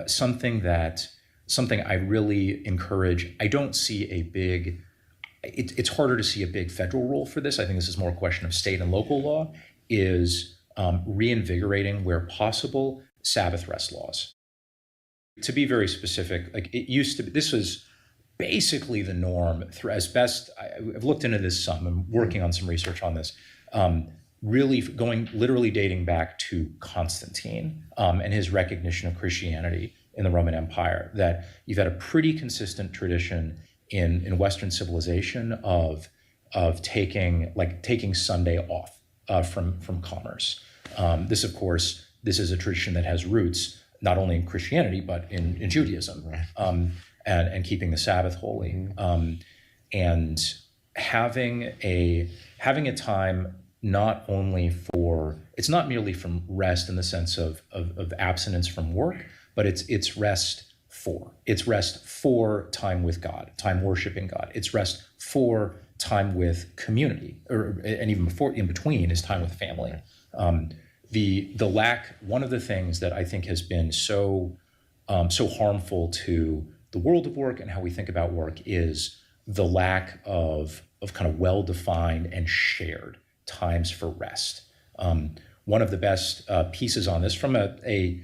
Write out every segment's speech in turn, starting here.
something I really encourage. I don't see a big. It's harder to see a big federal role for this. I think this is more a question of state and local law. Is reinvigorating, where possible, Sabbath rest laws. To be very specific, like it used to be, this was basically the norm. As best I've looked into this some, I'm working on some research on this. Really going literally dating back to Constantine and his recognition of Christianity in the Roman Empire, that you've had a pretty consistent tradition in Western civilization of taking Sunday off from commerce. This, of course, this is a tradition that has roots not only in Christianity but in Judaism, right. And keeping the Sabbath holy, and having a time not only for, it's not merely from rest in the sense of abstinence from work, but it's rest for time with God, time worshiping God. It's rest for time with community, and even in between is time with family. The lack, one of the things that I think has been so harmful to the world of work and how we think about work is the lack of kind of well-defined and shared times for rest. One of the best pieces on this from a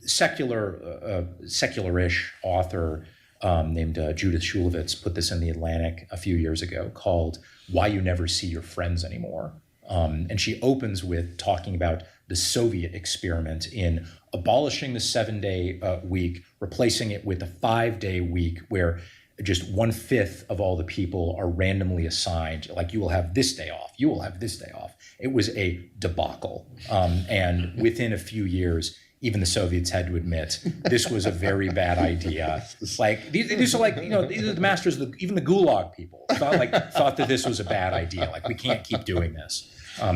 secular-ish author named Judith Shulevitz put this in The Atlantic a few years ago, called "Why You Never See Your Friends Anymore." And she opens with talking about the Soviet experiment in abolishing the 7-day week, replacing it with a 5-day week where just 1/5 of all the people are randomly assigned, like, you will have this day off, you will have this day off. It was a debacle. And within a few years, even the Soviets had to admit this was a very bad idea. Like these are like, these are the masters of even the Gulag people thought that this was a bad idea. Like, we can't keep doing this.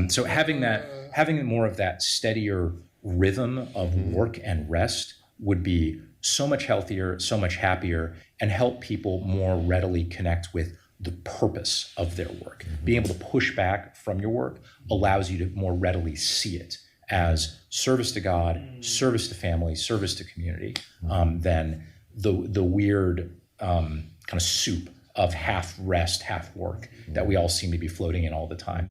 So having more of that steadier rhythm of work and rest would be so much healthier, so much happier, and help people more readily connect with the purpose of their work. Being able to push back from your work allows you to more readily see it as service to God, service to family, service to community, than the weird kind of soup of half rest, half work that we all seem to be floating in all the time.